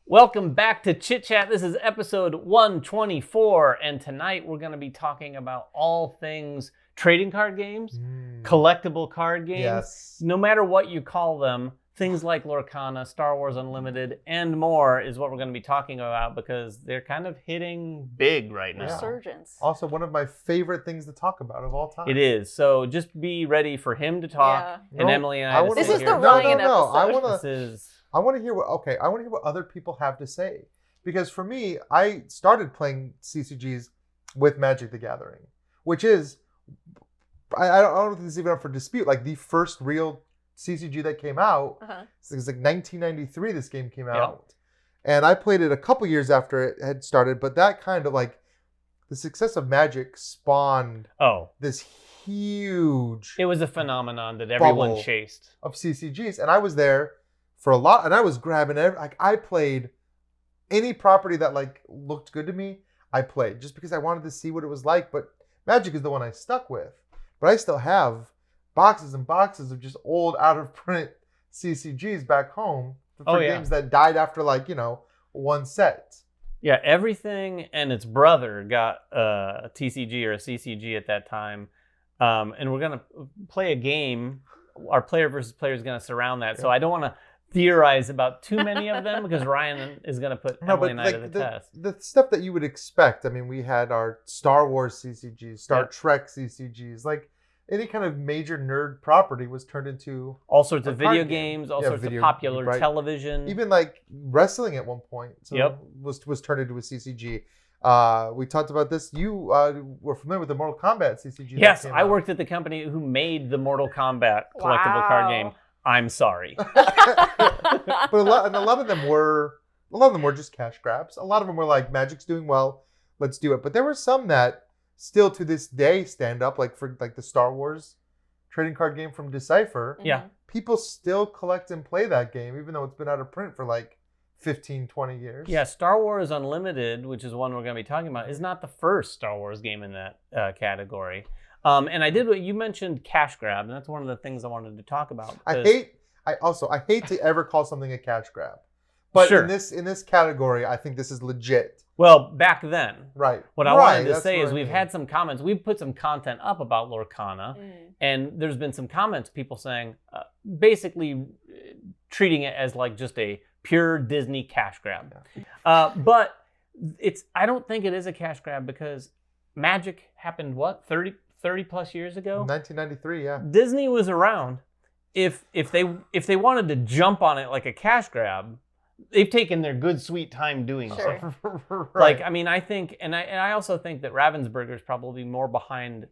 Welcome back to Chit Chat. This is episode 124, and tonight we're going to be talking about all things trading card games, collectible card games. Yes. No matter what you call them, things like Lorcana, Star Wars Unlimited, and more is what we're going to be talking about because they're kind of hitting big right now. Resurgence. Also, one of my favorite things to talk about of all time. It is. So just be ready for him to talk, and No, Emily and I to This sit is here. the Ryan No. episode. I want to hear what other people have to say, because for me, I started playing CCGs with Magic the Gathering, which is I don't think this is even up for dispute. Like the first real CCG that came out, it was like 1993. This game came out, and I played it a couple years after it had started. But that kind of like the success of Magic spawned this huge. It was a phenomenon that everyone chased of CCGs, and I was there for a lot, and I was grabbing I played any property that like looked good to me. I played just because I wanted to see what it was like. But Magic is the one I stuck with. But I still have boxes and boxes of just old out of print CCGs back home for games that died after one set. Yeah, everything and its brother got a TCG or a CCG at that time. And we're going to play a game. Our player versus player is going to surround that. Yeah. So I don't want to theorize about too many of them because Ryan is going to put Emily and I to the test. The stuff that you would expect. I mean, we had our Star Wars CCGs, Star Trek CCGs, like any kind of major nerd property was turned into all sorts of video games, all sorts of popular television. Even like wrestling at one point was turned into a CCG. We talked about this. You were familiar with the Mortal Kombat CCG? Yes, I worked at the company who made the Mortal Kombat collectible card game. I'm sorry. But a lot of them were just cash grabs. A lot of them were like, Magic's doing well, let's do it. But there were some that still to this day stand up, like for like the Star Wars trading card game from Decipher. Yeah. People still collect and play that game, even though it's been out of print for like 15, 20 years. Yeah, Star Wars Unlimited, which is one we're going to be talking about, is not the first Star Wars game in that category. And I did what you mentioned, cash grab, and that's one of the things I wanted to talk about. I hate to ever call something a cash grab, but in this category, I think this is legit. Well, back then, right? What I wanted to say is we've had some comments. We've put some content up about Lorcana, and there's been some comments, people saying, basically treating it as like just a pure Disney cash grab. Yeah. But I don't think it is a cash grab because Magic happened 30 plus years ago? 1993, yeah. Disney was around. If they wanted to jump on it like a cash grab, they've taken their good sweet time doing so. Right. Like, I mean, I think, and I also think that Ravensburger is probably more behind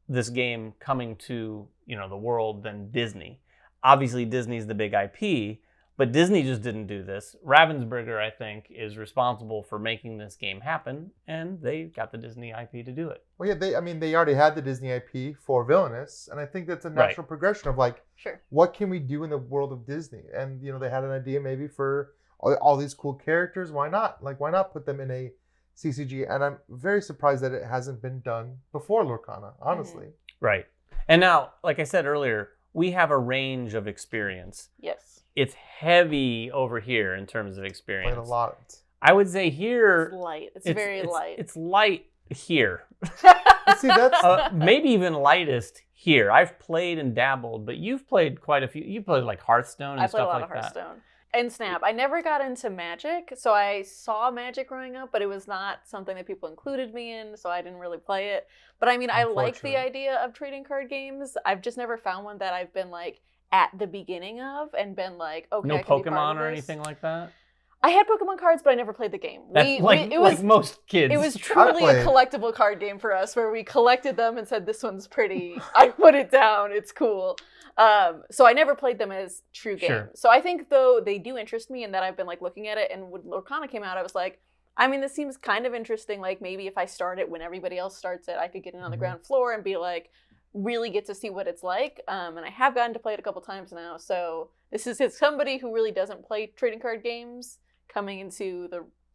this game coming to the world than Disney. Obviously, Disney's the big IP, but Disney just didn't do this. Ravensburger, I think, is responsible for making this game happen, and they got the Disney IP to do it. Well, yeah, they already had the Disney IP for Villainous, and I think that's a natural progression of like, what can we do in the world of Disney? And they had an idea maybe for all these cool characters. Why not? Like, why not put them in a CCG? And I'm very surprised that it hasn't been done before Lorcana, honestly. Right. And now, like I said earlier, we have a range of experience. Yes. It's heavy over here in terms of experience. Played a lot. I would say here... It's light. It's very light. It's light here. See, that's... maybe even lightest here. I've played and dabbled, but you've played quite a few. You played like Hearthstone and stuff like that. I played a lot of Hearthstone. And Snap. I never got into Magic, so I saw Magic growing up, but it was not something that people included me in, so I didn't really play it. But I mean, I like the idea of trading card games. I've just never found one that I've been like at the beginning of and been like, okay, no I can Pokemon be part of or this. anything like that? I had Pokemon cards, but I never played the game. Like most kids. It was truly a collectible card game for us where we collected them and said, this one's pretty. I put it down. It's cool. So I never played them as true games. Sure. So I think, though, they do interest me in that I've been like looking at it. And when Lorcana came out, I was like, I mean, this seems kind of interesting. Like maybe if I start it when everybody else starts it, I could get in on the ground floor and be like, really get to see what it's like. And I have gotten to play it a couple times now. So this is somebody who really doesn't play trading card games coming into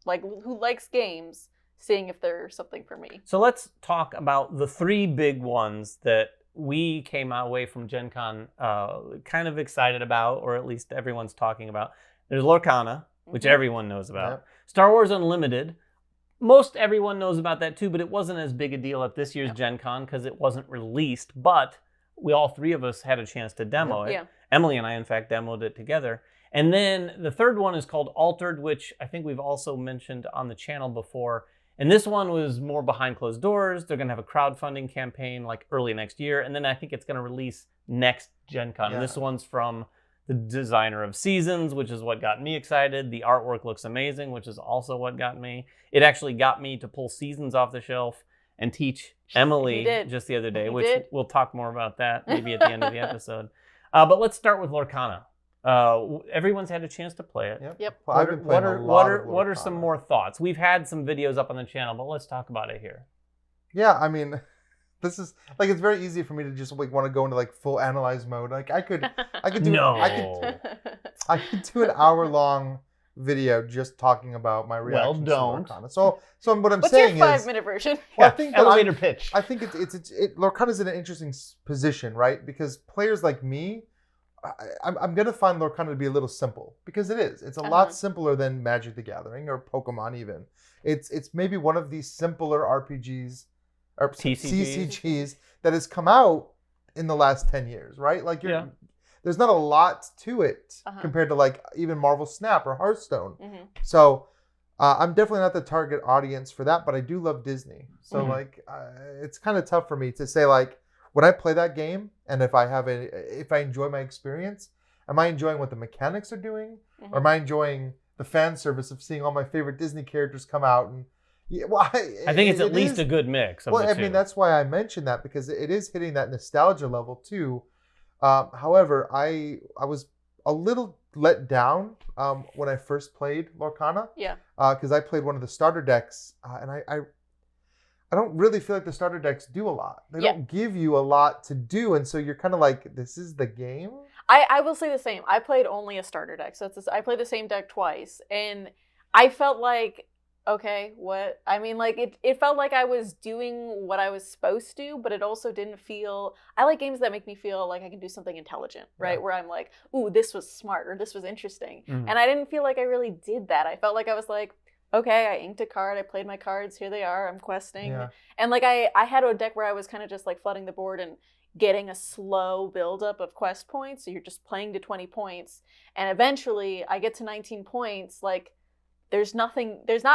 who likes games, seeing if there's something for me. So let's talk about the three big ones that we came away from Gen Con kind of excited about, or at least everyone's talking about. There's Lorcana, which everyone knows about. Yep. Star Wars Unlimited, most everyone knows about that too, but it wasn't as big a deal at this year's Gen Con because it wasn't released, but we all three of us had a chance to demo it. Yeah. Emily and I, in fact, demoed it together. And then the third one is called Altered, which I think we've also mentioned on the channel before. And this one was more behind closed doors. They're going to have a crowdfunding campaign like early next year. And then I think it's going to release next Gen Con. Yeah. And this one's from the designer of Seasons, which is what got me excited. The artwork looks amazing, which is also what got me. It actually got me to pull Seasons off the shelf and teach Emily just the other day, which we'll talk more about that maybe at the end of the episode. But let's start with Lorcana. Everyone's had a chance to play it. Yep. Well, I've been playing a lot of what are Lorcana. some more thoughts? We've had some videos up on the channel, but let's talk about it here. Yeah, I mean, this is like it's very easy for me to just like want to go into like full analyze mode. Like I could do I could do an hour-long video just talking about my reaction to Lorcana. So what I'm saying is, what's your 5-minute version? Well, I think elevator pitch. I think Lorcana's in an interesting position, right? Because players like me, I'm gonna find Lorcana to be a little simple because it is. It's a lot simpler than Magic the Gathering or Pokemon even. It's maybe one of these simpler RPGs or CCGs that has come out in the last 10 years, right? Like there's not a lot to it compared to like even Marvel Snap or Hearthstone. So I'm definitely not the target audience for that, but I do love Disney. So like it's kind of tough for me to say like when I play that game and if I enjoy my experience, am I enjoying what the mechanics are doing, or am I enjoying the fan service of seeing all my favorite Disney characters come out? And I think it's at least a good mix of the two. I mean, that's why I mentioned that, because it is hitting that nostalgia level too. However, I was a little let down when I first played Lorcana. Yeah. Because I played one of the starter decks, and I don't really feel like the starter decks do a lot. They don't give you a lot to do, and so you're kind of like, this is the game? I will say the same. I played only a starter deck, so I played the same deck twice, and I felt like, okay, what? I mean, like, it felt like I was doing what I was supposed to, but it also didn't feel... I like games that make me feel like I can do something intelligent, right? Yeah. Where I'm like, ooh, this was smart, or this was interesting. And I didn't feel like I really did that. I felt like I was like, okay, I inked a card, I played my cards, here they are, I'm questing. Yeah. And like, I had a deck where I was kind of just like flooding the board and getting a slow buildup of quest points. So you're just playing to 20 points. And eventually I get to 19 points, like, there's not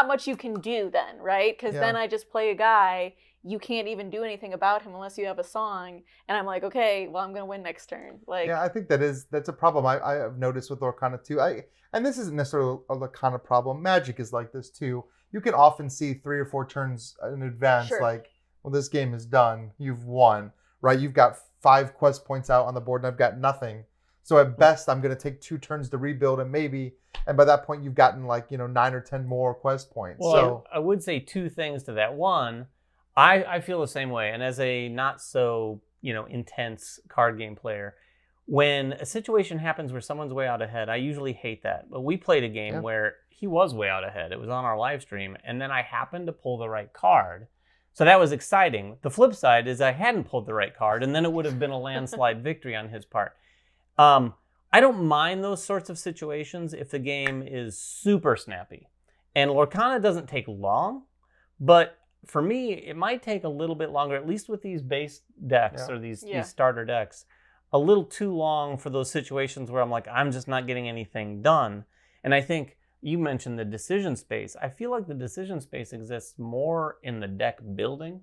much you can do then, right? Because then I just play a guy, you can't even do anything about him unless you have a song, and I'm like, okay, well, I'm gonna win next turn. Like, yeah, I think that's a problem I have noticed with Lorcana too. And this isn't necessarily a Lorcana problem. Magic is like this too. You can often see 3 or 4 turns in advance, like, well, this game is done, you've won, right? You've got 5 quest points out on the board, and I've got nothing. So at best, I'm going to take 2 turns to rebuild, and by that point, you've gotten 9 or 10 more quest points. Well, so I would say 2 things to that. One, I feel the same way, and as a not so intense card game player, when a situation happens where someone's way out ahead, I usually hate that. But we played a game where he was way out ahead. It was on our live stream, and then I happened to pull the right card. So that was exciting. The flip side is I hadn't pulled the right card, and then it would have been a landslide victory on his part. I don't mind those sorts of situations if the game is super snappy. And Lorcana doesn't take long, but for me, it might take a little bit longer, at least with these base decks or these starter decks, a little too long for those situations where I'm like, I'm just not getting anything done. And I think you mentioned the decision space. I feel like the decision space exists more in the deck building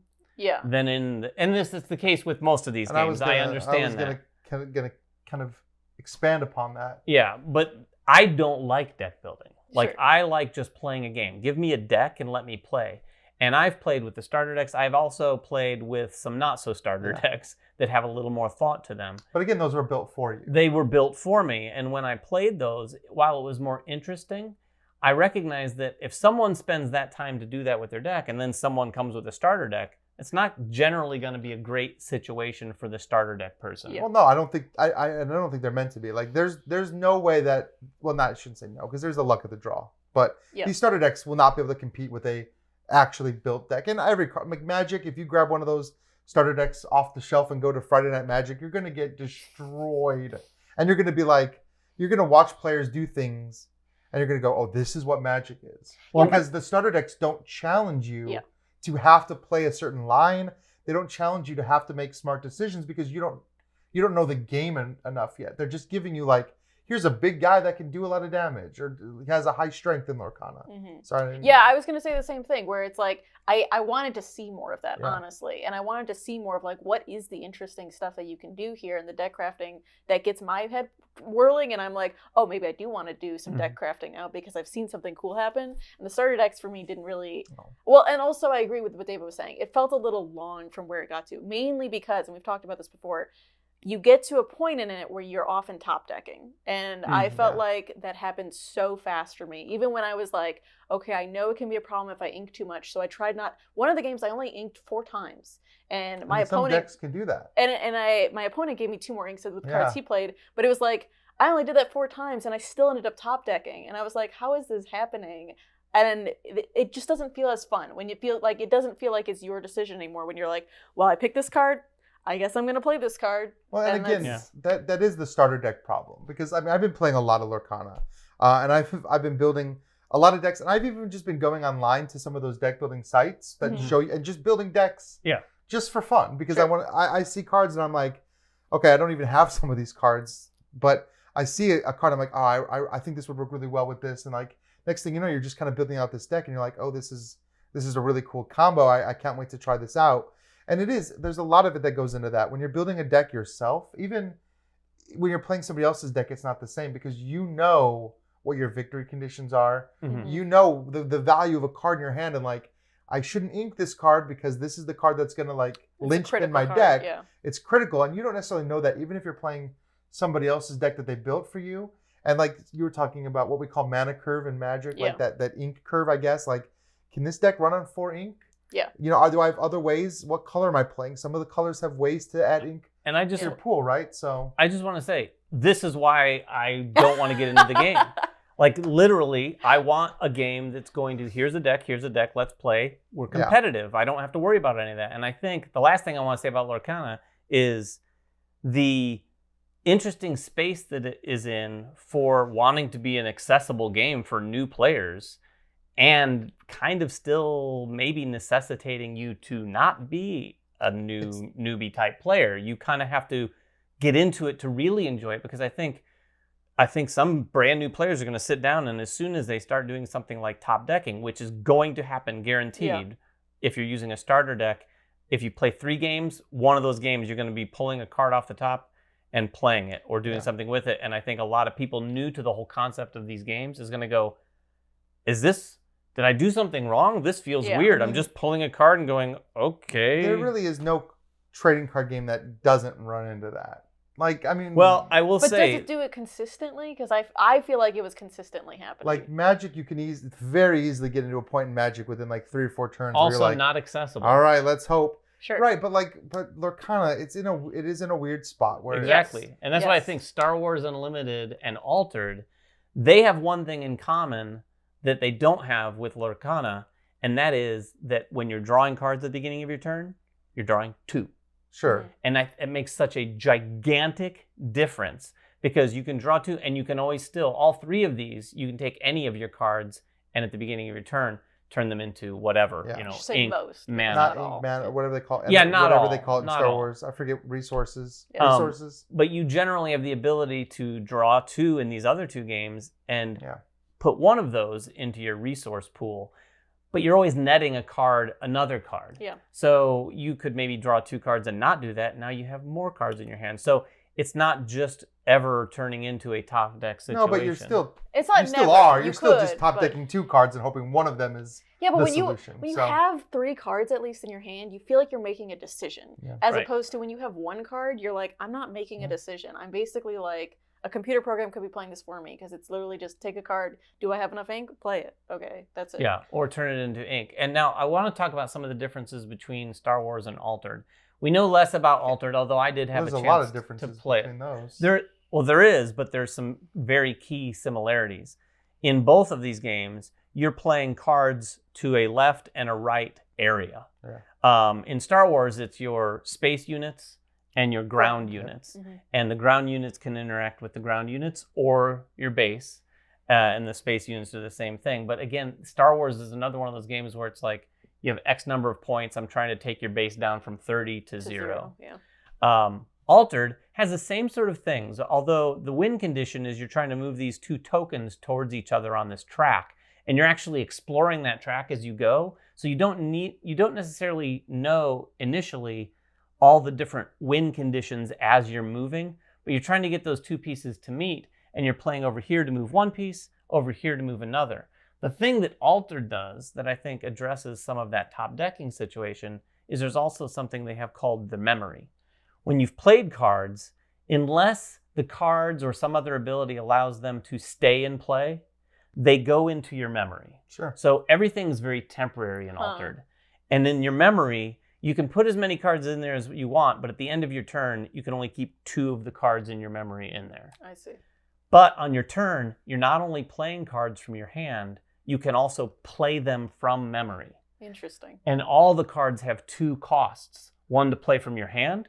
than and this is the case with most of these games. I understand that. I was gonna kind of expand upon that. Yeah, but I don't like deck building. Like, I like just playing a game. Give me a deck and let me play. And I've played with the starter decks. I've also played with some not-so-starter decks that have a little more thought to them. But again, those were built for you. They were built for me. And when I played those, while it was more interesting, I recognized that if someone spends that time to do that with their deck, and then someone comes with a starter deck, it's not generally going to be a great situation for the starter deck person. Well, no, I don't think I don't think they're meant to be. Like, there's no way that, well, I shouldn't say no, because there's the luck of the draw. But these starter decks will not be able to compete with a actually built deck. And every card, like Magic, if you grab one of those starter decks off the shelf and go to Friday Night Magic, you're going to get destroyed. And you're going to be like, you're going to watch players do things and you're going to go, oh, this is what Magic is. Well, because the starter decks don't challenge you to have to play a certain line. They don't challenge you to have to make smart decisions because you don't know the game enough yet. They're just giving you like, here's a big guy that can do a lot of damage, or he has a high strength in Lorcana. Sorry. Yeah, I was going to say the same thing, where it's like, I wanted to see more of that, honestly. And I wanted to see more of like, what is the interesting stuff that you can do here in the deck crafting that gets my head whirling, and I'm like, oh, maybe I do want to do some deck crafting now because I've seen something cool happen. And the starter decks for me didn't really... Well, and also I agree with what David was saying. It felt a little long from where it got to, mainly because, and we've talked about this before, you get to a point in it where you're often top decking. And I felt like that happened so fast for me. Even when I was like, okay, I know it can be a problem if I ink too much. So I tried not... One of the games I only inked 4 times. And my opponent... Some decks can do that. And my opponent gave me 2 more inks with the cards he played. But it was like, I only did that 4 times and I still ended up top decking. And I was like, how is this happening? And it just doesn't feel as fun. When you feel like... It doesn't feel like it's your decision anymore. When you're like, well, I picked this card. I guess I'm going to play this card. Well, and again, that is the starter deck problem. Because, I mean, I've been playing a lot of Lorcana. And I've been building a lot of decks. And I've even just been going online to some of those deck building sites that show you, and just building decks just for fun. Because I see cards and I'm like, okay, I don't even have some of these cards. But I see a card, I'm like, oh, I think this would work really well with this. And like, next thing you know, you're just kind of building out this deck. And you're like, oh, this is a really cool combo. I can't wait to try this out. And there's a lot of it that goes into that. When you're building a deck yourself, even when you're playing somebody else's deck, it's not the same because you know what your victory conditions are. You know the value of a card in your hand, and like, I shouldn't ink this card because this is the card that's going to like linchpin my deck. Yeah. It's critical, and you don't necessarily know that even if you're playing somebody else's deck that they built for you. And like you were talking about what we call mana curve in Magic, like that ink curve, I guess. Like, can this deck run on 4 ink? Yeah. You know, do I have other ways? What color am I playing? Some of the colors have ways to add ink. And I just... your pool, right? So... I just want to say, this is why I don't want to get into the game. Like, literally, I want a game that's going to, here's a deck, let's play. We're competitive. I don't have to worry about any of that. And I think the last thing I want to say about Lorcana is the interesting space that it is in for wanting to be an accessible game for new players, and kind of still maybe necessitating you to not be a newbie type player. You kind of have to get into it to really enjoy it, because I think some brand new players are going to sit down, and as soon as they start doing something like top decking, which is going to happen guaranteed if you're using a starter deck, if you play 3 games, one of those games you're going to be pulling a card off the top and playing it or doing something with it. And I think a lot of people new to the whole concept of these games is going to go, did I do something wrong? This feels weird. I'm just pulling a card and going, okay. There really is no trading card game that doesn't run into that. Like, I mean... Well, I will say... But does it do it consistently? Because I feel like it was consistently happening. Like, Magic, you can very easily get into a point in Magic within like 3 or 4 turns. Also where you're like, not accessible. All right, let's hope. Sure. Right, but Lorcana, it is in a weird spot where... Exactly. And that's why I think Star Wars Unlimited and Altered, they have one thing in common that they don't have with Lorcana, and that is that when you're drawing cards at the beginning of your turn, you're drawing 2. Sure. And it makes such a gigantic difference, because you can draw 2, and you can always still, all 3 of these, you can take any of your cards, and at the beginning of your turn, turn them into whatever, ink, mana. Not ink, mana, whatever they call it. Yeah, not whatever all. they call it in Not Star all. Wars. I forget resources. Resources. But you generally have the ability to draw 2 in these other 2 games, and put one of those into your resource pool, but you're always netting another card. Yeah. So you could maybe draw 2 cards and not do that. Now you have more cards in your hand. So it's not just ever turning into a top deck situation. No, but you're still... It's not you still are. You're still just top decking 2 cards and hoping one of them is the solution. When you have 3 cards at least in your hand, you feel like you're making a decision. Yeah. As opposed to when you have 1 card, you're like, I'm not making a decision. I'm basically like... A computer program could be playing this for me, because it's literally just take a card. Do I have enough ink? Play it. Okay, that's it. Yeah, or turn it into ink. And now I want to talk about some of the differences between Star Wars and Altered. We know less about Altered, although I did have a chance lot of differences to play between those. There is, but there's some very key similarities. In both of these games, you're playing cards to a left and a right area. Yeah. In Star Wars, it's your space units and your ground units. Mm-hmm. And the ground units can interact with the ground units or your base. and the space units do the same thing. But again, Star Wars is another one of those games where it's like you have X number of points. I'm trying to take your base down from 30 to 0. Yeah. Altered has the same sort of things, although the win condition is you're trying to move these 2 tokens towards each other on this track, and you're actually exploring that track as you go. So you don't necessarily know initially all the different win conditions as you're moving, but you're trying to get those 2 pieces to meet, and you're playing over here to move 1 piece, over here to move another. The thing that Altered does that I think addresses some of that top decking situation is there's also something they have called the memory. When you've played cards, unless the cards or some other ability allows them to stay in play, they go into your memory. Sure. So everything's very temporary and Altered. And in your memory, you can put as many cards in there as you want, but at the end of your turn, you can only keep 2 of the cards in your memory in there. I see. But on your turn, you're not only playing cards from your hand, you can also play them from memory. Interesting. And all the cards have 2 costs. 1 to play from your hand,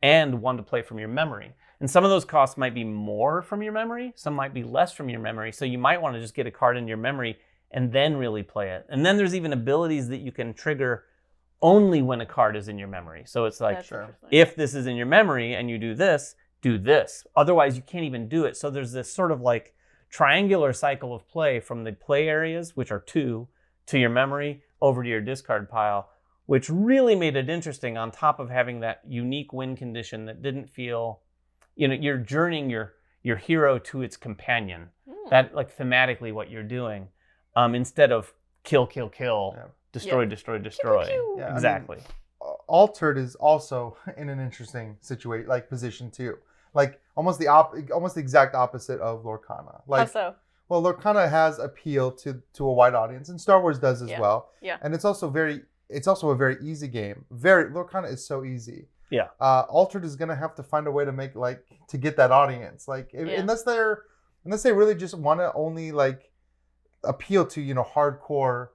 and 1 to play from your memory. And some of those costs might be more from your memory, some might be less from your memory. So you might want to just get a card in your memory and then really play it. And then there's even abilities that you can trigger only when a card is in your memory. So it's like, if this is in your memory and you do this. Otherwise, you can't even do it. So there's this sort of like triangular cycle of play from the play areas, which are 2, to your memory, over to your discard pile, which really made it interesting on top of having that unique win condition that didn't feel, you're journeying your hero to its companion. That, like, thematically what you're doing, instead of kill, destroy. Yeah, exactly. I mean, Altered is also in an interesting situation, like position too. Like almost the exact opposite of Lorcana. Like, how so? Well, Lorcana has appeal to a wide audience, and Star Wars does as well. Yeah. And it's also a very easy game. Lorcana is so easy. Yeah. Altered is gonna have to find a way to make to get that audience. Unless they really just want to only appeal to hardcore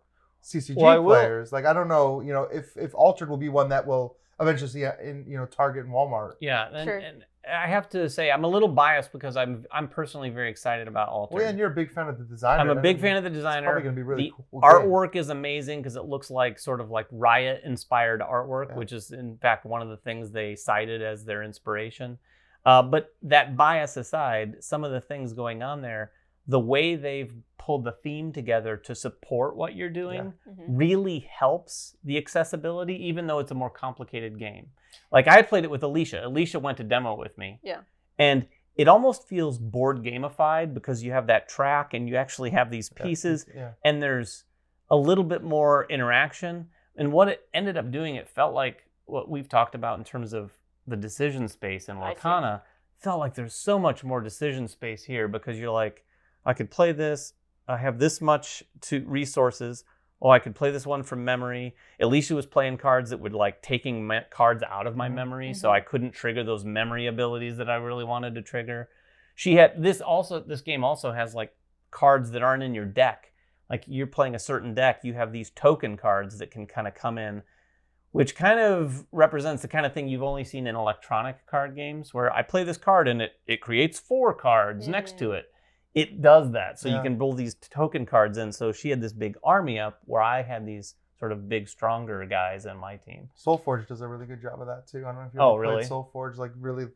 CCG players. I don't know, if Altered will be one that will eventually see in Target and Walmart. Yeah, and I have to say I'm a little biased because I'm personally very excited about Altered. Well, yeah, and you're a big fan of the designer. I'm a big fan of the designer. It's probably going to be really cool. Artwork is amazing because it looks like sort of like Riot-inspired artwork, which is in fact one of the things they cited as their inspiration. But that bias aside, some of the things going on there, the way they've pulled the theme together to support what you're doing really helps the accessibility, even though it's a more complicated game. Like, I played it with Alicia. Alicia went to demo with me. Yeah. And it almost feels board gamified because you have that track and you actually have these pieces and there's a little bit more interaction. And what it ended up doing, it felt like what we've talked about in terms of the decision space in Lorcana, felt like there's so much more decision space here because you're like, I could play this. I have this much to resources. Oh, I could play this one from memory. Alicia was playing cards that would taking cards out of my memory, so I couldn't trigger those memory abilities that I really wanted to trigger. She had this game also has cards that aren't in your deck. Like, you're playing a certain deck, you have these token cards that can kind of come in, which kind of represents the kind of thing you've only seen in electronic card games, where I play this card and it creates 4 cards next to it. It does that. So you can build these token cards in. So she had this big army up where I had these sort of big, stronger guys on my team. Soulforge does a really good job of that too. I don't know if you ever played Soulforge, really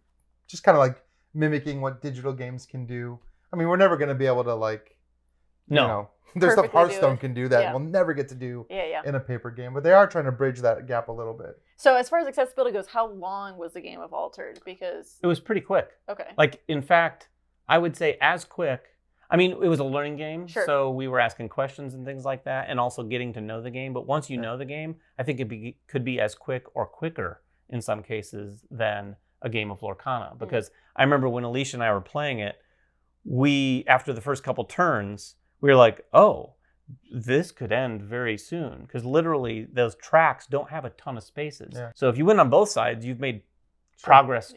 just kind of mimicking what digital games can do. I mean, we're never going to be able to there's stuff Hearthstone can do that we'll never get to do in a paper game, but they are trying to bridge that gap a little bit. So as far as accessibility goes, how long was the game of Altered? Because it was pretty quick. Okay. In fact, I would say as quick. I mean, it was a learning game, so we were asking questions and things like that, and also getting to know the game. But once you know the game, I think it could be as quick or quicker in some cases than a game of Lorcana. Because I remember when Alicia and I were playing it, after the first couple turns, we were like, oh, this could end very soon. Because literally, those tracks don't have a ton of spaces. Yeah. So if you win on both sides, you've made progress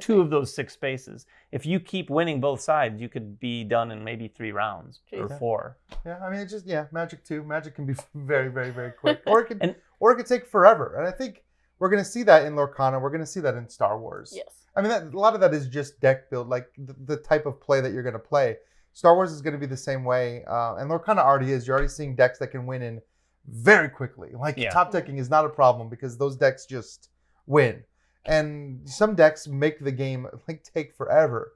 2 of those 6 spaces. If you keep winning both sides, you could be done in maybe 3 rounds or 4. Yeah, I mean, it's just Magic too. Magic can be very, very, very quick, or it could take forever. And I think we're going to see that in Lorcana. We're going to see that in Star Wars. Yes. I mean, a lot of that is just deck build, like the type of play that you're going to play. Star Wars is going to be the same way, and Lorcana already is. You're already seeing decks that can win in very quickly. Like top decking is not a problem because those decks just win. And some decks make the game like take forever.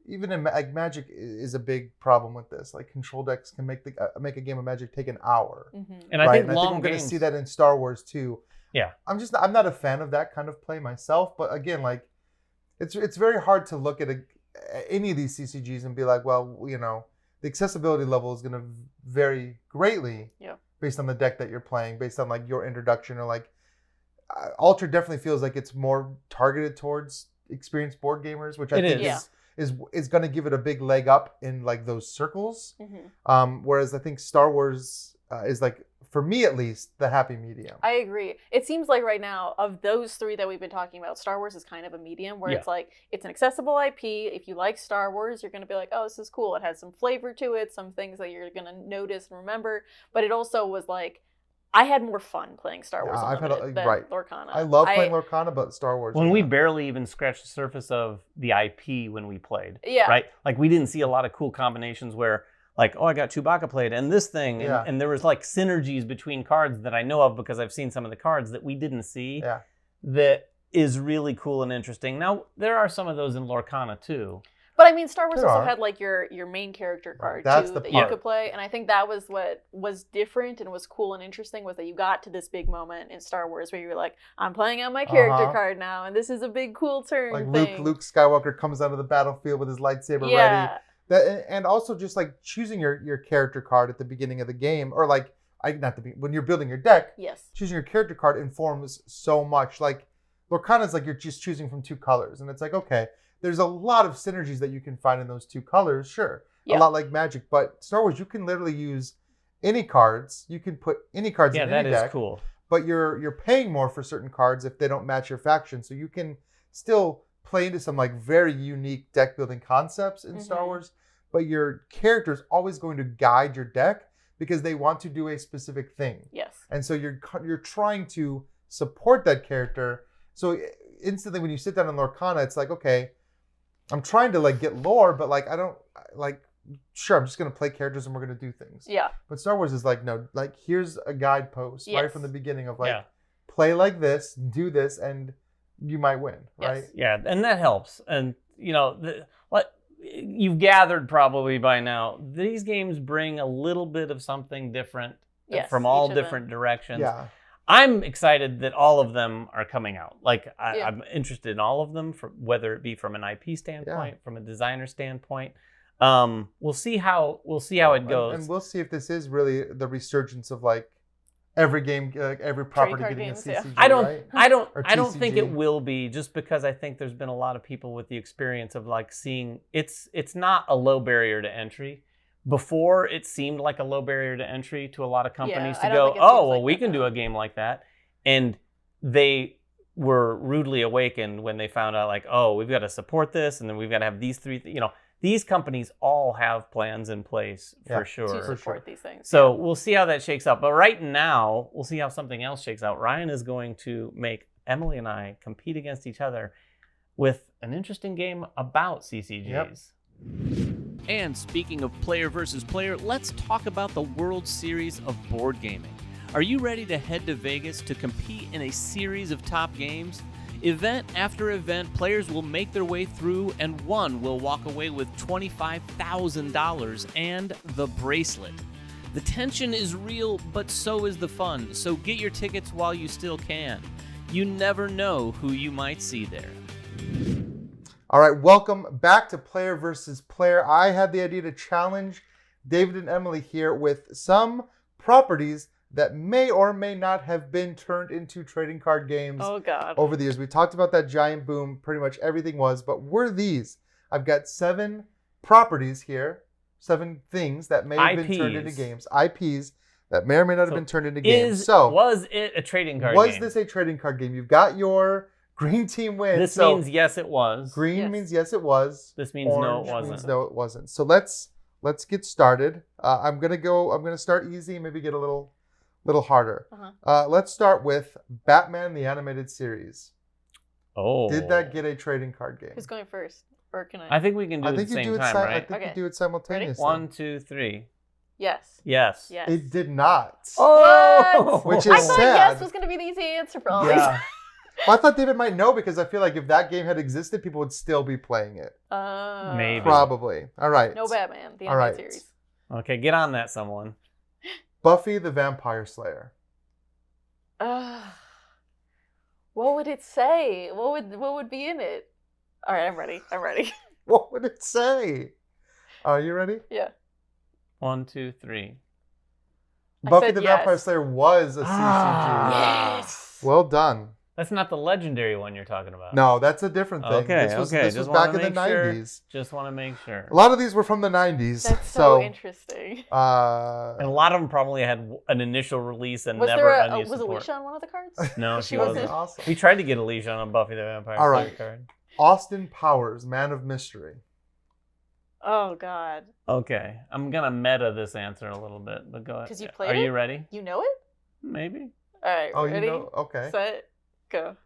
Even in like Magic is a big problem with this. Like control decks can make a game of Magic take an hour. And I think we're going to see that in Star Wars too. Yeah, I'm not a fan of that kind of play myself. But again, like it's very hard to look at any of these CCGs and be like, well, you know, the accessibility level is going to vary greatly based on the deck that you're playing, based on like your introduction or like. Ultra definitely feels like it's more targeted towards experienced board gamers, which I think is going to give it a big leg up in like those circles. Whereas I think Star Wars is like, for me at least, the happy medium. I agree. It seems like right now, of those three that we've been talking about, Star Wars is kind of a medium where it's like, it's an accessible IP. If you like Star Wars, you're going to be like, oh, this is cool. It has some flavor to it, some things that you're going to notice and remember. But it also was like, I had more fun playing Star Wars than Lorcana. I love playing Lorcana, but Star Wars. When we barely even scratched the surface of the IP when we played. Yeah. Right? Like we didn't see a lot of cool combinations where like, oh, I got Chewbacca played and this thing. And there was like synergies between cards that I know of because I've seen some of the cards that we didn't see that is really cool and interesting. Now, there are some of those in Lorcana too. But I mean, Star Wars also had like your main character card too that you could play, and I think that was what was different and was cool and interesting was that you got to this big moment in Star Wars where you were like, I'm playing out my character card now, and this is a big cool turn. Like Luke Skywalker comes out of the battlefield with his lightsaber ready. And also just like choosing your character card at the beginning of the game, or like when you're building your deck. Choosing your character card informs so much. Like Lorcana is like you're just choosing from two colors, and it's like okay. There's a lot of synergies that you can find in those two colors, sure. A lot like Magic, but Star Wars, you can literally use any cards. You can put any cards in any deck. Yeah, that is cool. But you're paying more for certain cards if they don't match your faction. So you can still play into some like very unique deck building concepts in Star Wars, but your character is always going to guide your deck because they want to do a specific thing. And so you're trying to support that character. So instantly when you sit down in Lorcana, it's like, okay, I'm trying to like get lore, but like I don't like. Sure, I'm just gonna play characters and we're gonna do things. But Star Wars is like no, like here's a guidepost right from the beginning of like play like this, do this, and you might win, right? Yeah, and that helps. And you know, what you've gathered probably by now, these games bring a little bit of something different from all different directions. I'm excited that all of them are coming out. Like I'm interested in all of them, whether it be from an IP standpoint, from a designer standpoint. We'll see how it goes, and we'll see if this is really the resurgence of like every game, every property getting a CCG. I don't think it will be, just because I think there's been a lot of people with the experience of like seeing it's not a low barrier to entry. Before, it seemed like a low barrier to entry to a lot of companies to go, oh, well, we can do a game like that. And they were rudely awakened when they found out, like, oh, we've got to support this, and then we've got to have these three, these companies all have plans in place for sure. To support these things. So we'll see how that shakes out. But right now, we'll see how something else shakes out. Ryan is going to make Emily and I compete against each other with an interesting game about CCGs. And speaking of player versus player, let's talk about the World Series of Board Gaming. Are you ready to head to Vegas to compete in a series of top games? Event after event, players will make their way through, and one will walk away with $25,000 and the bracelet. The tension is real, but so is the fun, so get your tickets while you still can. You never know who you might see there. All right, welcome back to Player versus Player. I had the idea to challenge David and Emily here with some properties that may or may not have been turned into trading card games over the years. We talked about that giant boom, pretty much everything was, but were these? I've got 7 properties here, 7 things that may have been turned into games, IPs that may or may not have been turned into games. Was it a trading card game? Was this a trading card game? You've got your green team wins. This means yes, it was. Green means yes, it was. This means Orange no, it wasn't. Means no, it wasn't. So let's get started. I'm gonna start easy, maybe get a little harder. Let's start with Batman the Animated Series. Oh. Did that get a trading card game? Who's going first? Or can I? I think we can do it at the same time, I right? think Okay. you do it simultaneously. 1, 2, 3. Yes. Yes. Yes. It did not. What? Which is I thought sad. yes was going to be the easy answer for all these. Yeah. Well, I thought David might know because I feel like if that game had existed, people would still be playing it. Maybe. Probably. All right. No Batman, the All animated right. series. Okay, get on that, someone. Buffy the Vampire Slayer. What would it say? What would be in it? All right, I'm ready. What would it say? Are you ready? Yeah. 1, 2, 3. Buffy said the yes. Vampire Slayer was a CCG. Yes. Well done. That's not the legendary one you're talking about. No, that's a different thing. Okay, This was just back wanna in the make sure. 90s. Just want to make sure. A lot of these were from the 90s. That's so interesting. And a lot of them probably had an initial release and Was never there any was support. Alicia on one of the cards? No, she wasn't. wasn't. Awesome. We tried to get Alicia on a Buffy the Vampire All Slayer right. card. Austin Powers, Man of Mystery. Oh God. Okay, I'm gonna meta this answer a little bit, but go ahead. 'Cause you played Are it? you ready? You know it? Maybe. All right. Oh, ready? you know? Okay. Set. Go.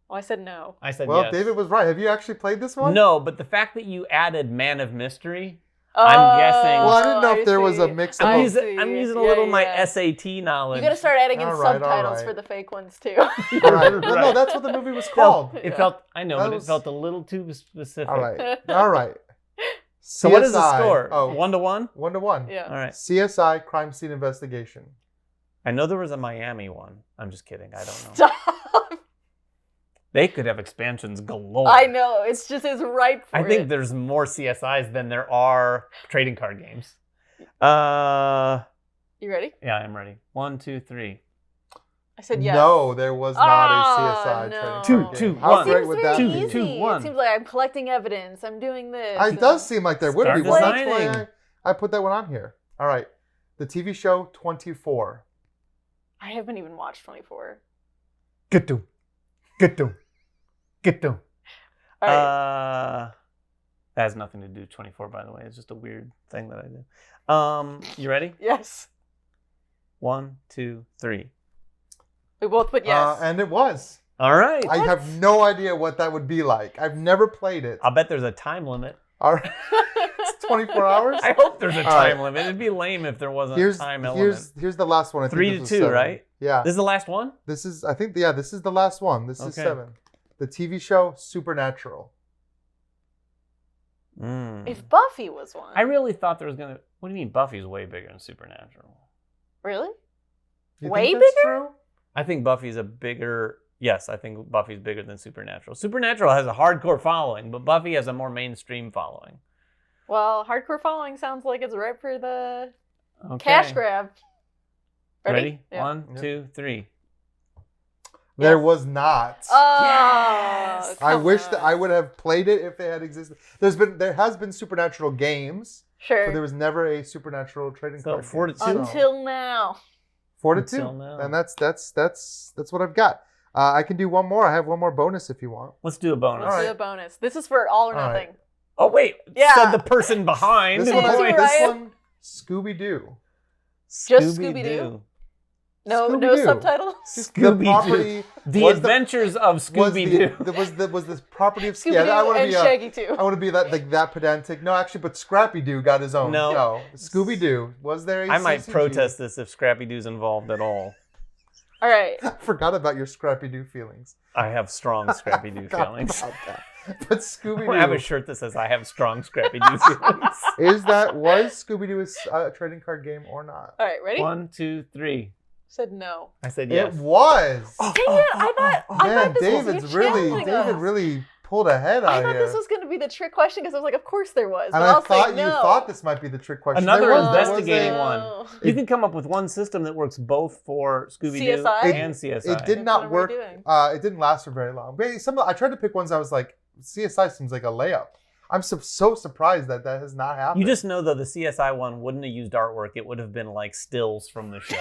Oh, I said no. I said Well, yes. David was right. Have you actually played this one? No, but the fact that you added Man of Mystery, I'm guessing- Well, I didn't know if there was a see. mix I'm of I both. using, see. I'm using a Yeah, little of my yeah. SAT knowledge. You gotta start adding in All right, all subtitles right. for the fake ones too. All right. Well, no, that's what the movie was called. It felt, I know, That but was- it felt a little too specific. All right. All right. So what is the CSI score? Oh, 1-1? 1-1. Yeah. All right. CSI Crime Scene Investigation. I know there was a Miami one. I'm just kidding. I don't know. Stop. They could have expansions galore. I know. It's just it's ripe for I think it. there's more CSIs than there are trading card games. You ready? Yeah, I'm ready. 1, 2, 3. I said yes. No, there was not a CSI no. trading Two, card two, game. How one. great Seems would very that be? easy. 2, 1. It seems like I'm collecting evidence. I'm doing this. It does seem like there would Start be. Well, that's designing. why I put that one on here. All right. The TV show 24. I haven't even watched 24. Get to. All right. That has nothing to do with 24, by the way. It's just a weird thing that I do. You ready? Yes. 1, 2, 3. We both put yes. And it was. All right. I have no idea what that would be like. I've never played it. I'll bet there's a time limit. All right. It's 24 hours? I hope there's a All right. time limit. It'd be lame if there wasn't Here's, a time element. here's the last one. I think 3 this to was 2, 7. right? Yeah. This is the last one? This is, I think, yeah, this is the last one. This is Okay. 7. The TV show Supernatural. If Buffy was one. I really thought there was going to... What do you mean Buffy's way bigger than Supernatural? Really? You Way think that's bigger? True? I think Buffy's a bigger... Yes, I think Buffy's bigger than Supernatural. Supernatural has a hardcore following, but Buffy has a more mainstream following. Well, hardcore following sounds like it's right for the Okay. cash grab. Ready? Yeah. 1, Yep. 2, 3. There Yes. was not. Oh, Yes! I come wish that on. I would have played it if it had existed. There has been Supernatural games, Sure. but there was never a Supernatural trading So, card 4 to game. 2. Until now. 4 to 2. Until now. And that's what I've got. I can do one more. I have one more bonus if you want. Let's do a bonus. Let's All do right. a bonus. This is for all or All right. nothing. Oh, wait. Yeah. Said the person behind. This Did one, it too, this Ryan? one, Scooby-Doo. Just Scooby-Doo? No Scooby-Doo. subtitle? Just the Scooby-Doo. property The was Adventures of was Scooby-Doo. was the property of Scooby-Doo I want to and be Shaggy too. I want to be that pedantic. No, actually, but Scrappy-Doo got his own. No. Scooby-Doo. Was there a I might CCG? protest this if Scrappy-Doo's involved at all. All right. I forgot about your Scrappy-Doo feelings. I have strong Scrappy-Doo Forgot feelings. about that. But I want to have a Scooby-Doo shirt that says I have strong Scrappy-Doo feelings. was Scooby-Doo a trading card game or not? All right, ready? 1, 2, 3. Said no. I said yes. It was. Dang it! I thought Man, this was David's you really channeling David us. really pulled ahead I out thought here. this was going to be the trick question because I was like, of course there was. But And I'll I thought say no. you thought this might be the trick question. Another There was investigating a- one. You can come up with one system that works both for Scooby-Doo CSI? and CSI. It did That's not what we're work. doing. It didn't last for very long. But I tried to pick ones I was like, CSI seems like a layup. I'm so surprised that has not happened. You just know, though, the CSI one wouldn't have used artwork. It would have been like stills from the show.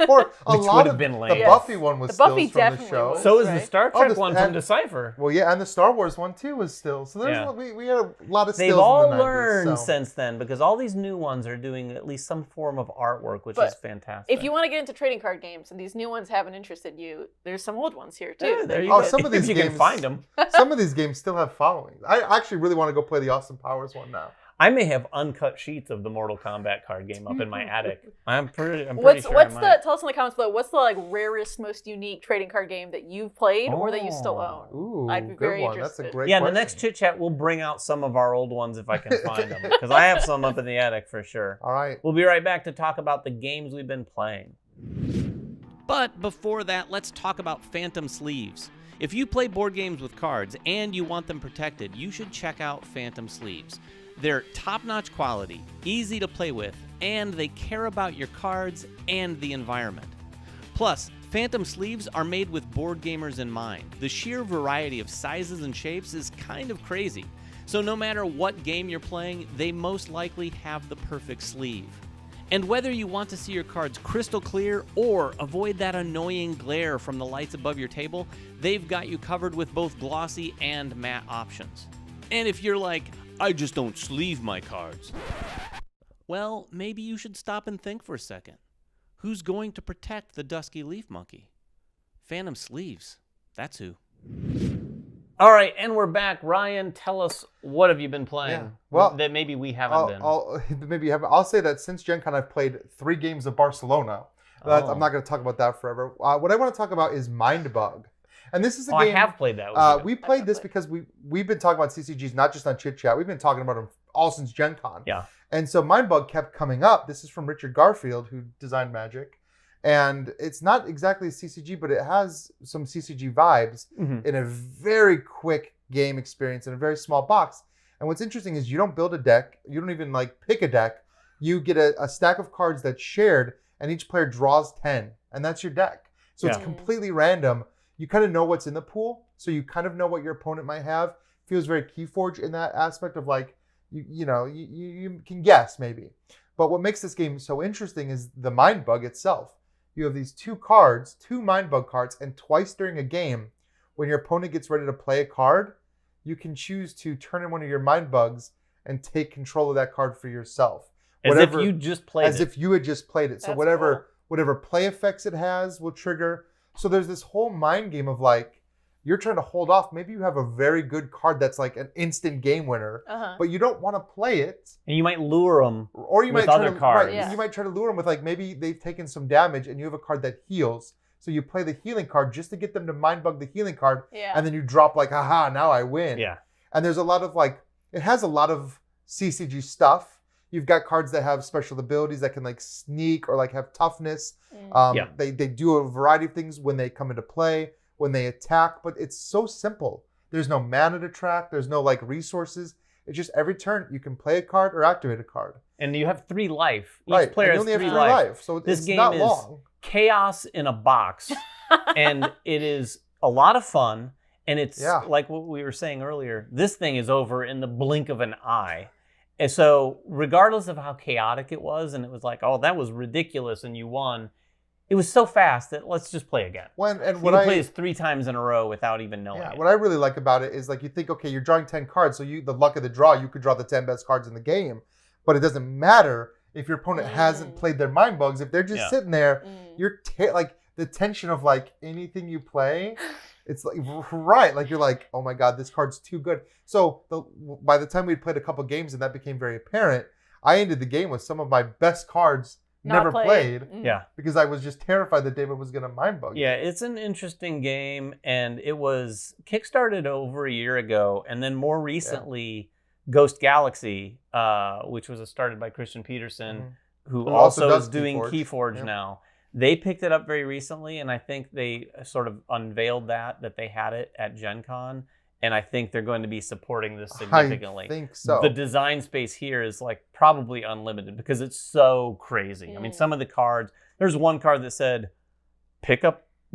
Or a Which lot would of have been the lame. Buffy one was The Buffy stills from the definitely show. was. So is the Right. Star Trek this- one from and- Decipher. Well, yeah, and the Star Wars one too was stills. So there's Yeah. we had a lot of stills They've all in the 90s, learned so. since then because all these new ones are doing at least some form of artwork, which But is fantastic. If you want to get into trading card games and these new ones haven't interested you, there's some old ones here too. Yeah, there you Oh, go. some of these if you games- can find them. Some of these games still have followings. I actually really want to go play the Austin Powers one now. I may have uncut sheets of the Mortal Kombat card game up in my attic. I'm pretty sure What's I might. tell us in the comments below, what's the like rarest, most unique trading card game that you've played or that you still own? Ooh, I'd be good very one. That's a interested. great Yeah, in question. the next Chit Chat, we'll bring out some of our old ones if I can find them. Because I have some up in the attic for sure. All right. We'll be right back to talk about the games we've been playing. But before that, let's talk about Phantom Sleeves. If you play board games with cards and you want them protected, you should check out Phantom Sleeves. They're top-notch quality, easy to play with, and they care about your cards and the environment. Plus, Phantom Sleeves are made with board gamers in mind. The sheer variety of sizes and shapes is kind of crazy. So no matter what game you're playing, they most likely have the perfect sleeve. And whether you want to see your cards crystal clear or avoid that annoying glare from the lights above your table, they've got you covered with both glossy and matte options. And if you're like, I just don't sleeve my cards, well, maybe you should stop and think for a second. Who's going to protect the dusky leaf monkey? Phantom Sleeves. That's who. All right, and we're back. Ryan, tell us, what have you been playing Yeah. Well, that maybe we haven't been? I'll say that since Gen Con, I've played 3 games of Barcelona. I'm not going to talk about that forever. What I want to talk about is Mindbug. And this is a game. I have played that with you. We played this because we've been talking about CCGs, not just on Chit Chat. We've been talking about them all since Gen Con. Yeah. And so Mindbug kept coming up. This is from Richard Garfield, who designed Magic. And it's not exactly a CCG, but it has some CCG vibes in a very quick game experience in a very small box. And what's interesting is you don't build a deck. You don't even pick a deck. You get a stack of cards that's shared, and each player draws 10. And that's your deck. So it's completely random. You kind of know what's in the pool. So you kind of know what your opponent might have. Feels very Keyforge in that aspect of you can guess maybe. But what makes this game so interesting is the Mindbug itself. You have these 2 Mindbug cards, and twice during a game, when your opponent gets ready to play a card, you can choose to turn in one of your Mindbugs and take control of that card for yourself. As if you just played it. As if you had just played it. So That's whatever play effects it has will trigger. So there's this whole mind game of you're trying to hold off. Maybe you have a very good card that's like an instant game winner, but you don't want to play it. And you might lure them Or you with might other cards. Right, you might try to lure them with maybe they've taken some damage and you have a card that heals. So you play the healing card just to get them to Mindbug the healing card. Yeah. And then you drop haha, now I win. Yeah. And there's a lot of it has a lot of CCG stuff. You've got cards that have special abilities that can sneak or have toughness. They do a variety of things when they come into play, when they attack, but it's so simple. There's no mana to track. There's no resources. It's just every turn you can play a card or activate a card. And you have 3 life. Each Right. player And has you only 3 have 3 life. life. So This it's game not is long. chaos in a box. And it is a lot of fun. And it's like what we were saying earlier, this thing is over in the blink of an eye. And so regardless of how chaotic it was, and it was oh, that was ridiculous and you won, it was so fast that let's just play again. You can play this 3 times in a row without even knowing it. What I really like about it is you think, okay, you're drawing 10 cards, so the luck of the draw, you could draw the 10 best cards in the game, but it doesn't matter if your opponent hasn't played their mind bugs. If they're just sitting there, you're the tension of anything you play. It's you're oh my God, this card's too good. So by the time we'd played a couple games and that became very apparent, I ended the game with some of my best cards never played. Yeah. Because I was just terrified that David was going to mind bug. Yeah, it's an interesting game, and it was kickstarted over a year ago, and then more recently, Ghost Galaxy, which was started by Christian Peterson, who also does is doing Keyforge now. They picked it up very recently, and I think they sort of unveiled that they had it at Gen Con, and I think they're going to be supporting this significantly. I think so. The design space here is probably unlimited because it's so crazy. I mean, some of the cards, there's one card that said,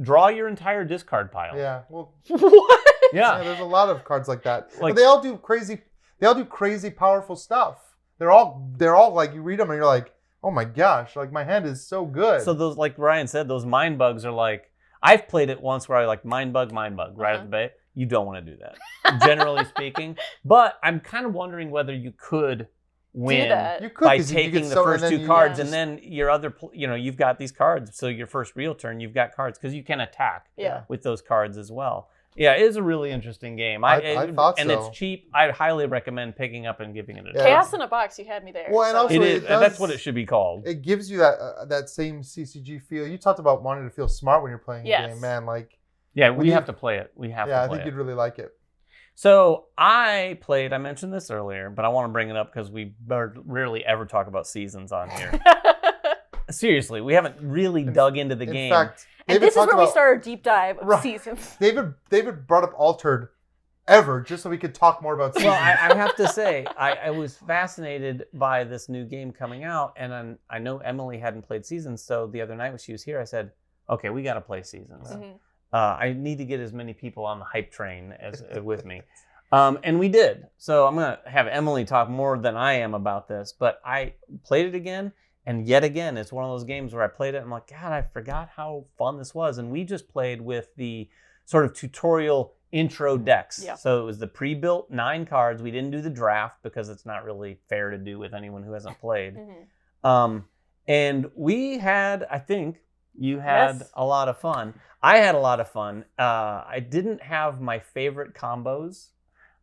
draw your entire discard pile. Yeah. Well, What? Yeah. there's a lot of cards like that. But they all do crazy powerful stuff. They're all you read them and you're oh Oh my gosh, like my hand is so good. So those, like Ryan said, those Mindbugs are like, I've played it once where I like Mindbug right at the bay. You don't want to do that, generally speaking. But I'm kind of wondering whether you could win You could, by 'cause you taking get the so- first and then two you cards, just- and then your other, you've got these cards. So your first real turn, you've got cards because you can attack Yeah. with those cards as well. Yeah, it is a really interesting game. I thought and so. it's cheap. I'd highly recommend picking up and giving it a Yeah. try. Chaos in a box, you had me there. Well, and so- also It is. it does- That's what it should be called. It gives you that same CCG feel. You talked about wanting to feel smart when you're playing a Yes. game, man. Like, Yeah, When we you- have to play it. We have yeah, I to play think it. you'd really like it. So I mentioned this earlier, but I want to bring it up because we rarely ever talk about seasons on here. Seriously, we haven't really dug into the In game. fact, and David this is talked where we about- start our deep dive of Right. seasons. David brought up Altered ever just so we could talk more about seasons. Well, I have to say, I was fascinated by this new game coming out, and I know Emily hadn't played Seasons, so the other night when she was here, I said, okay, we got to play Seasons. Mhm. I need to get as many people on the hype train as with me. And we did. So I'm going to have Emily talk more than I am about this, but I played it again, and yet again, it's one of those games where I played it, and I'm like, God, I forgot how fun this was. And we just played with the sort of tutorial intro decks. Yeah. So it was the pre-built 9 cards. We didn't do the draft because it's not really fair to do with anyone who hasn't played. Mhm. And we had, I think, you had Yes. a lot of fun. I had a lot of fun. I didn't have my favorite combos.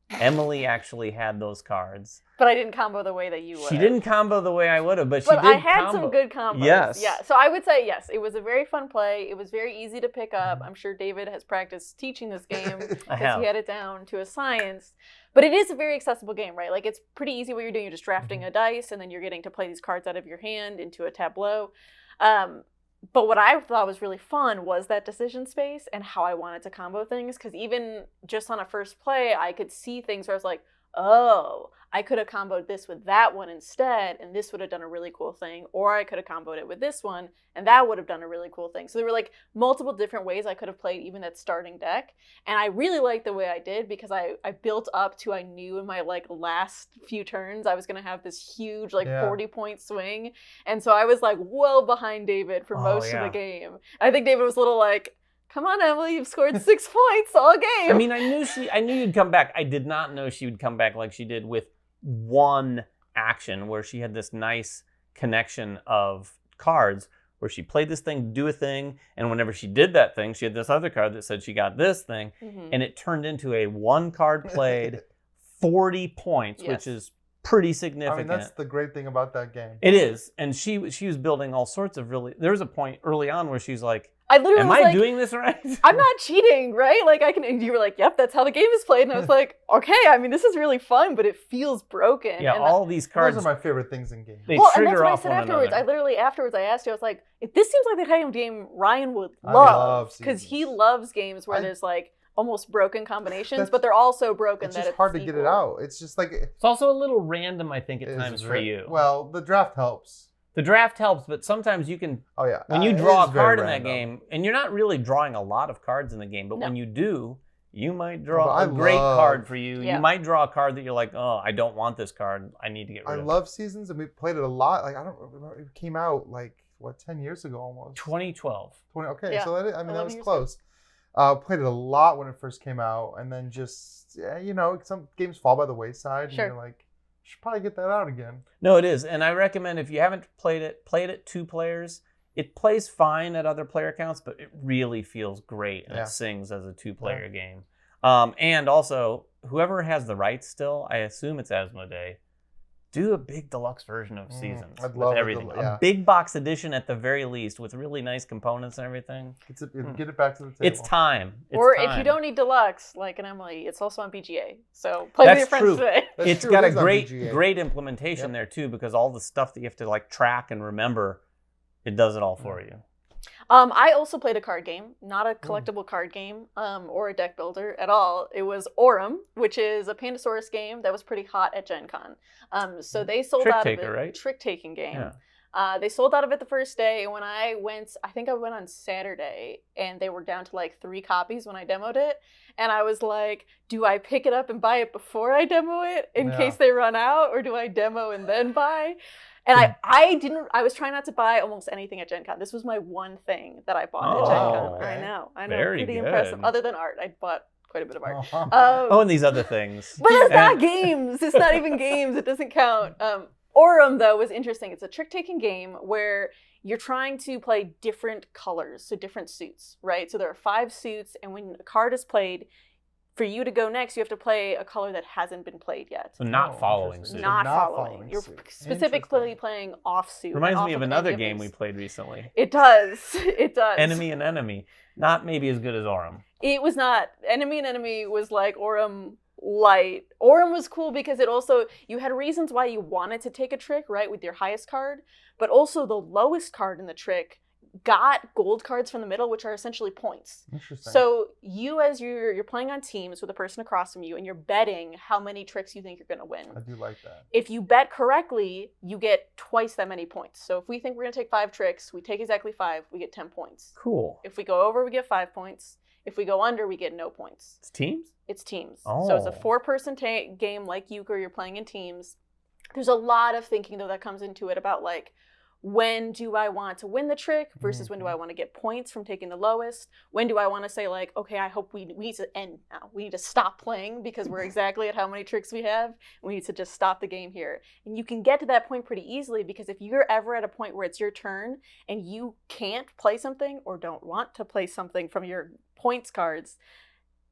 Emily actually had those cards. But I didn't combo the way that you would. She didn't combo the way I would have, but she But did I had combo. some good combos. Yes. Yeah. So I would say yes. It was a very fun play. It was very easy to pick up. I'm sure David has practiced teaching this game I because have. he had it down to a science. But it is a very accessible game, right? Like it's pretty easy what you're doing. You're just drafting a dice, and then you're getting to play these cards out of your hand into a tableau. But what I thought was really fun was that decision space and how I wanted to combo things. Because even just on a first play, I could see things where I was like, oh, I could have comboed this with that one instead, and this would have done a really cool thing. Or I could have comboed it with this one, and that would have done a really cool thing. So there were like multiple different ways I could have played even that starting deck. And I really liked the way I did because I built up to, I knew in my like last few turns I was going to have this huge like 40-point swing. And so I was like well behind David for most of the game. I think David was a little like, come on, Emily, you've scored 6 points all game. I mean, I knew you'd come back. I did not know she would come back like she did with one action where she had this nice connection of cards where she played this thing to do a thing, and whenever she did that thing, she had this other card that said she got this thing, and it turned into a 1 card played, 40 points, which is pretty significant. I mean, that's the great thing about that game. It is, and she was building all sorts of really. There was a point early on where she's like, I literally "Am was I like, doing this right? I'm not cheating, right? Like I can." And you were like, "Yep, that's how the game is played." And I was like, "Okay, I mean, this is really fun, but it feels broken." Yeah, and all these cards. Those are my favorite things in games. They well, and trigger that's what I off said one afterwards. another. Afterwards, I asked you, I was like, "This seems like the kind of game Ryan would I love love because he Seasons. loves games where there's like almost broken combinations, That's- but they're also broken. It's that just it's hard to get it equal. out. It's just like It's also a little random, I think, at it times is for very- you. Well, the draft helps. The draft helps, but sometimes you can, Oh yeah. when you It draw a is very card in that random. game, and you're not really drawing a lot of cards in the game, but No. when you do, you might draw But I a great love- card for you. Yeah. You might draw a card that you're like, oh, I don't want this card. I need to get I rid of it. love Seasons, and we played it a lot. Like I don't remember, it came out like 10 years ago almost. 2012. 20. Okay, Yeah, so that I mean that 11 was years close. Played it a lot when it first came out, and then just some games fall by the wayside, Sure. and you're like, you should probably get that out again. No, it is. And I recommend if you haven't played it 2 players. It plays fine at other player counts, but it really feels great and Yeah. it sings as a 2-player game. And also, whoever has the rights still, I assume it's Asmodee, do a big deluxe version of Seasons I'd with love everything. yeah. A big box edition at the very least with really nice components and everything. Get it back to the table. It's time. It's Or time. if you don't need deluxe, like an Emily, it's also on BGA. So play with That's your friends true. today. That's It's true, got it a is on great BGA. implementation Yep. there too, because all the stuff that you have to like track and remember, it does it all for you. I also played a card game, not a collectible card game or a deck builder at all. It was Aurum, which is a Pandasaurus game that was pretty hot at Gen Con. So they sold Trick out taker, of it. right? Trick-taking game. Yeah. They sold out of it the first day, and when I went on Saturday, and they were down to like 3 copies when I demoed it, and I was like, do I pick it up and buy it before I demo it in Yeah. case they run out, or do I demo and then buy? And I was trying not to buy almost anything at Gen Con. This was my one thing that I bought at Gen Con. okay. I know. Very pretty good. impressive. Other than art, I bought quite a bit of art. And these other things. But it's not games. It's not even games. It doesn't count. Aurum, though, was interesting. It's a trick-taking game where you're trying to play different colors, so different suits, right? So there are 5 suits, and when a card is played, for you to go next, you have to play a color that hasn't been played yet. So not following suit. Not following. You're specifically playing off suit. Reminds me of another game we played recently. It does. It does. Enemy and Enemy. Not maybe as good as Aurum. It was not. Enemy and Enemy was like Aurum light. Aurum was cool because it also, you had reasons why you wanted to take a trick, right, with your highest card, but also the lowest card in the trick got gold cards from the middle, which are essentially points. Interesting. So you, as you're playing on teams with a person across from you, and you're betting how many tricks you think you're going to win. I do like that. If you bet correctly, you get twice that many points. So if we think we're going to take 5 tricks, we take exactly 5, we get 10 points. Cool. If we go over, we get 5 points. If we go under, we get no points. It's teams? It's teams. Oh. So it's a 4-person game like euchre. You're playing in teams. There's a lot of thinking, though, that comes into it about, like, when do I want to win the trick versus when do I want to get points from taking the lowest? When do I want to say, like, okay, I hope we need to end now. We need to stop playing because we're exactly at how many tricks we have. We need to just stop the game here. And you can get to that point pretty easily because if you're ever at a point where it's your turn and you can't play something or don't want to play something from your points cards,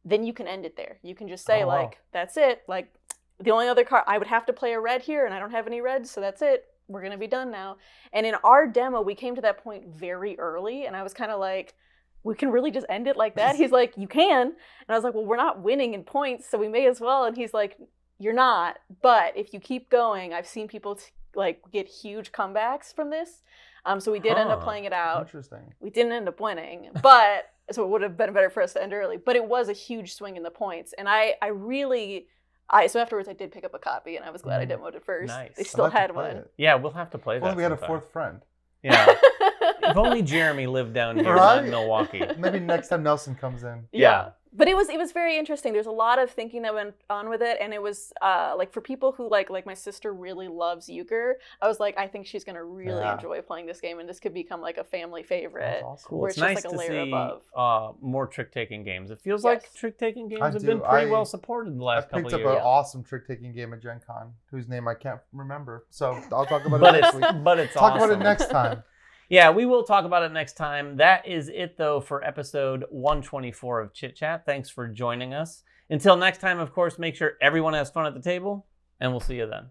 then you can end it there. You can just say, like, that's it. Like, the only other card, I would have to play a red here and I don't have any reds, so that's it. We're going to be done now. And in our demo, we came to that point very early. And I was kind of like, we can really just end it like that? He's like, you can. And I was like, well, we're not winning in points, so we may as well. And he's like, you're not. But if you keep going, I've seen people like get huge comebacks from this. So we did end up playing it out. Interesting. We didn't end up winning. But so it would have been better for us to end early. But it was a huge swing in the points. And so afterwards I did pick up a copy and I was glad I demoed it first. Nice. They still had one. Yeah, we'll have to play that. Well, we had a sometime. 4th friend. Yeah. If only Jeremy lived down here, not in Milwaukee. Maybe next time Nelson comes in. Yeah. But it was very interesting. There's a lot of thinking that went on with it, and it was like for people who like my sister really loves euchre. I was like, I think she's gonna really enjoy playing this game, and this could become like a family favorite. That's awesome. Cool. Where It's it's nice just like a to layer see above. More trick-taking games. It feels like trick-taking games have been I pretty well supported the last couple I picked of up years. an awesome trick-taking game at Gen Con, whose name I can't remember. So I'll talk about it next week. But it's Talk awesome. about it next time. Yeah, we will talk about it next time. That is it, though, for episode 124 of Chit Chat. Thanks for joining us. Until next time, of course, make sure everyone has fun at the table, and we'll see you then.